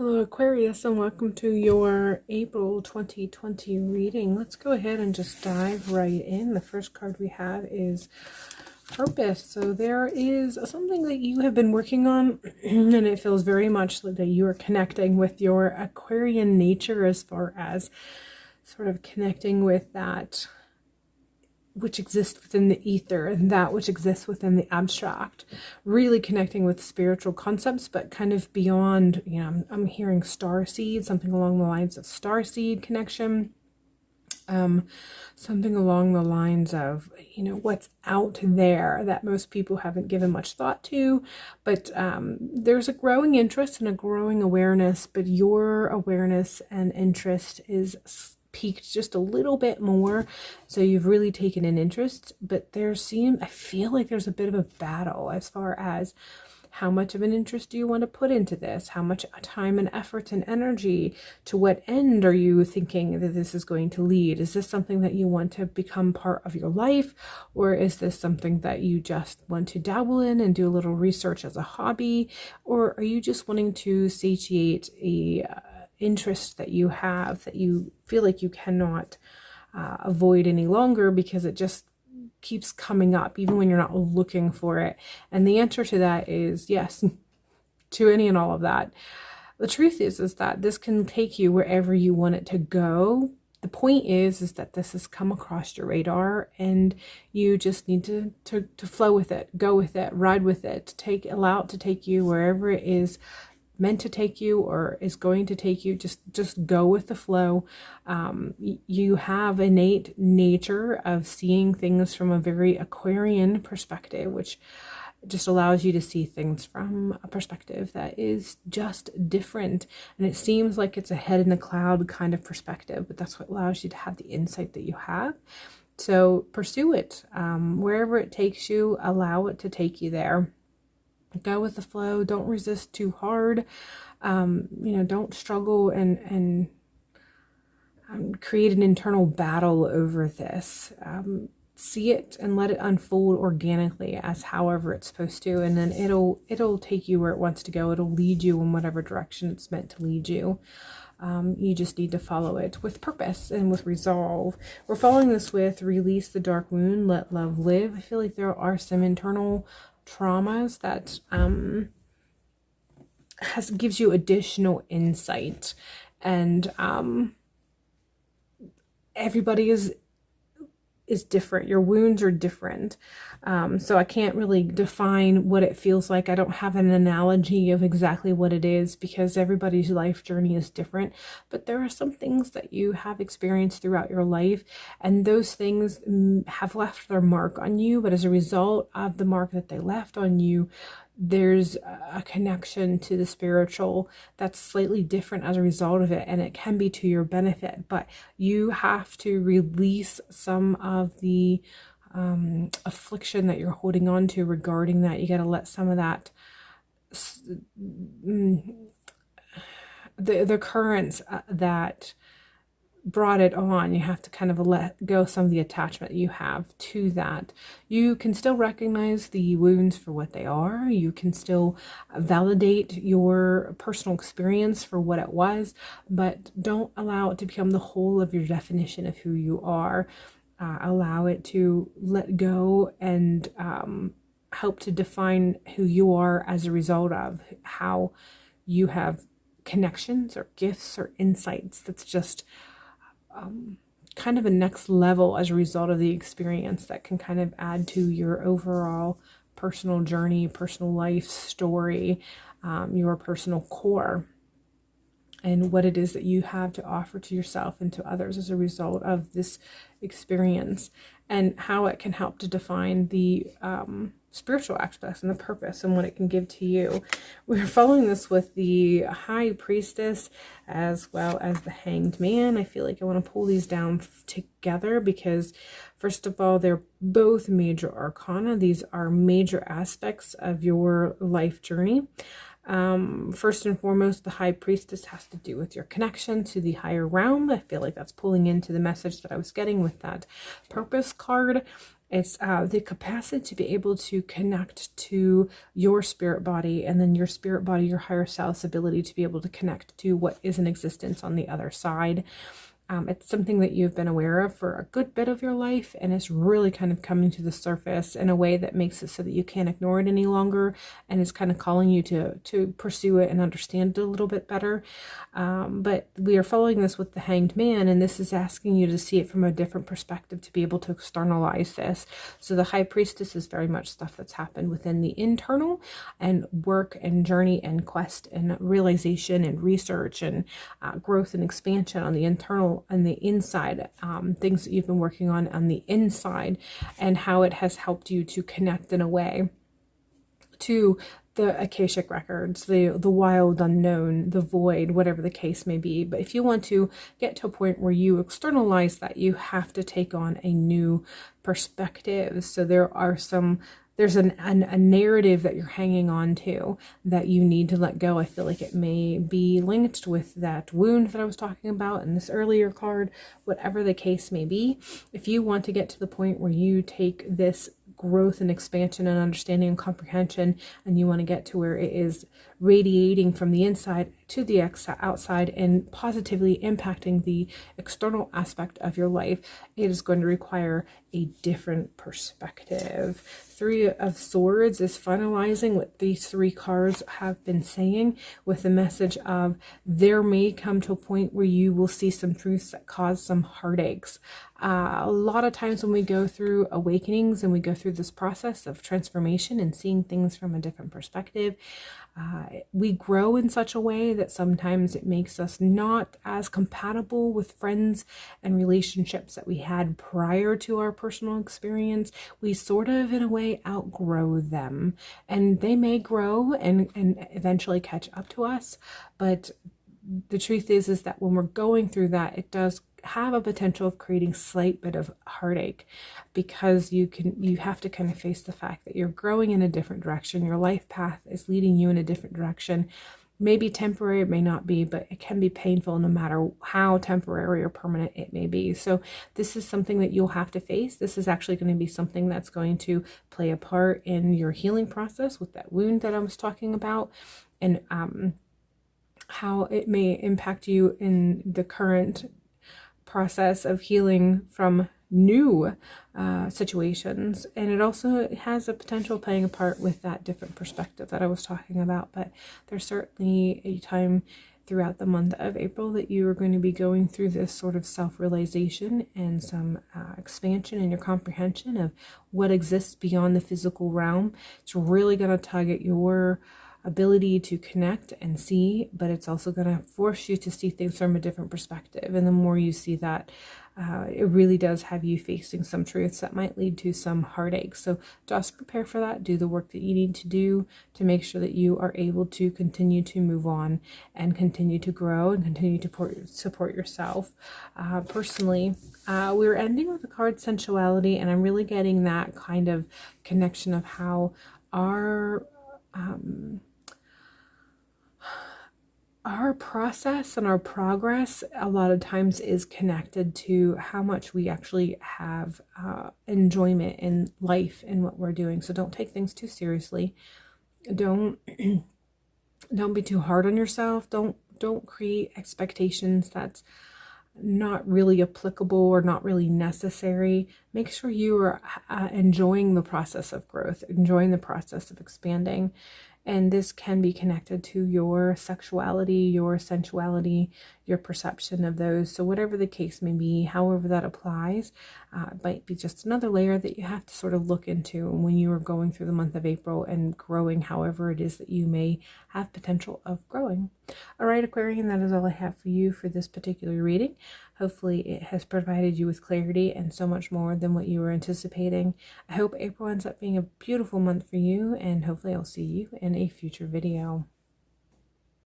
Hello Aquarius, and welcome to your April 2020 reading. Let's go ahead and just dive right in. The first card we have is purpose. So there is something that you have been working on and it feels very much like that you are connecting with your Aquarian nature, as far as sort of connecting with that which exists within the ether and that which exists within the abstract, really connecting with spiritual concepts, but kind of beyond. I'm hearing star seed, something along the lines of star seed connection, something along the lines of, what's out there that most people haven't given much thought to, but there's a growing interest and a growing awareness, but your awareness and interest is peaked just a little bit more, so you've really taken an interest. But I feel like there's a bit of a battle as far as how much of an interest do you want to put into this, how much time and effort and energy, to what end are you thinking that this is going to lead. Is this something that you want to become part of your life, or is this something that you just want to dabble in and do a little research as a hobby, or are you just wanting to satiate a interest that you have, that you feel like you cannot avoid any longer because it just keeps coming up even when you're not looking for it? And the answer to that is yes, to any and all of that. The truth is that this can take you wherever you want it to go. The point is that this has come across your radar, and you just need to flow with it, go with it, ride with it, allow it to take you wherever it is meant to take you, or is going to take you. Just go with the flow. You have innate nature of seeing things from a very Aquarian perspective, which just allows you to see things from a perspective that is just different. And it seems like it's a head in the cloud kind of perspective, but that's what allows you to have the insight that you have. So pursue it. Wherever it takes you, allow it to take you there. Go with the flow. Don't resist too hard. Don't struggle and create an internal battle over this. See it and let it unfold organically, as however it's supposed to, and then it'll take you where it wants to go. It'll lead you in whatever direction it's meant to lead you. You just need to follow it with purpose and with resolve. We're following this with release the dark wound, let love live. I feel like there are some internal traumas that gives you additional insight, and everybody is different. Your wounds are different, so I can't really define what it feels like. I don't have an analogy of exactly what it is, because everybody's life journey is different. But there are some things that you have experienced throughout your life, and those things have left their mark on you. But as a result of the mark that they left on you, there's a connection to the spiritual that's slightly different as a result of it, and it can be to your benefit. But you have to release some of the affliction that you're holding on to regarding that. You got to let some of that, the currents that brought it on, you have to kind of let go some of the attachment you have to that. You can still recognize the wounds for what they are. You can still validate your personal experience for what it was, but don't allow it to become the whole of your definition of who you are. Allow it to let go and help to define who you are as a result of how you have connections or gifts or insights. That's just kind of a next level as a result of the experience that can kind of add to your overall personal journey, personal life story, your personal core, and what it is that you have to offer to yourself and to others as a result of this experience, and how it can help to define the spiritual aspects and the purpose and what it can give to you. We're following this with the High Priestess as well as the Hanged Man. I feel like I want to pull these down together because, first of all, they're both major arcana. These are major aspects of your life journey. First and foremost, the High Priestess has to do with your connection to the higher realm. I feel like that's pulling into the message that I was getting with that Purpose card. It's the capacity to be able to connect to your spirit body, and then your spirit body, your higher self's ability to be able to connect to what is in existence on the other side. It's something that you've been aware of for a good bit of your life, and it's really kind of coming to the surface in a way that makes it so that you can't ignore it any longer, and it's kind of calling you to pursue it and understand it a little bit better. But we are following this with the Hanged Man, and this is asking you to see it from a different perspective to be able to externalize this. So the High Priestess is very much stuff that's happened within the internal, and work and journey and quest and realization and research and growth and expansion on the internal and the inside, things that you've been working on the inside, and how it has helped you to connect in a way to the Akashic records, the wild unknown, the void, whatever the case may be. But if you want to get to a point where you externalize that, you have to take on a new perspective. So there's a narrative that you're hanging on to that you need to let go. I feel like it may be linked with that wound that I was talking about in this earlier card, whatever the case may be. If you want to get to the point where you take this growth and expansion and understanding and comprehension, and you want to get to where it is radiating from the inside to the outside and positively impacting the external aspect of your life, it is going to require a different perspective. Three of Swords is finalizing what these three cards have been saying, with the message of there may come to a point where you will see some truths that cause some heartaches. A lot of times when we go through awakenings and we go through this process of transformation and seeing things from a different perspective, we grow in such a way that sometimes it makes us not as compatible with friends and relationships that we had prior to our personal experience. We sort of, in a way, outgrow them, and they may grow and eventually catch up to us. But the truth is that when we're going through that, it does have a potential of creating slight bit of heartache, because you have to kind of face the fact that you're growing in a different direction. Your life path is leading you in a different direction. Maybe temporary, it may not be, but it can be painful no matter how temporary or permanent it may be. So this is something that you'll have to face. This is actually going to be something that's going to play a part in your healing process with that wound that I was talking about, and how it may impact you in the current process of healing from new situations. And it also has a potential playing a part with that different perspective that I was talking about. But there's certainly a time throughout the month of April that you are going to be going through this sort of self-realization and some expansion in your comprehension of what exists beyond the physical realm. It's really going to tug at your ability to connect and see, but it's also going to force you to see things from a different perspective. And the more you see that, it really does have you facing some truths that might lead to some heartache. So just prepare for that. Do the work that you need to do to make sure that you are able to continue to move on and continue to grow and continue to support yourself. Personally, we're ending with the card Sensuality, and I'm really getting that kind of connection of how our process and our progress a lot of times is connected to how much we actually have enjoyment in life and what we're doing. So don't take things too seriously. Don't be too hard on yourself. Don't create expectations that's not really applicable or not really necessary. Make sure you are enjoying the process of growth, enjoying the process of expanding. And this can be connected to your sexuality, your sensuality, your perception of those. So whatever the case may be, however that applies, it might be just another layer that you have to sort of look into when you are going through the month of April and growing however it is that you may have potential of growing. All right, Aquarian, that is all I have for you for this particular reading. Hopefully it has provided you with clarity and so much more than what you were anticipating. I hope April ends up being a beautiful month for you, and hopefully I'll see you in a future video.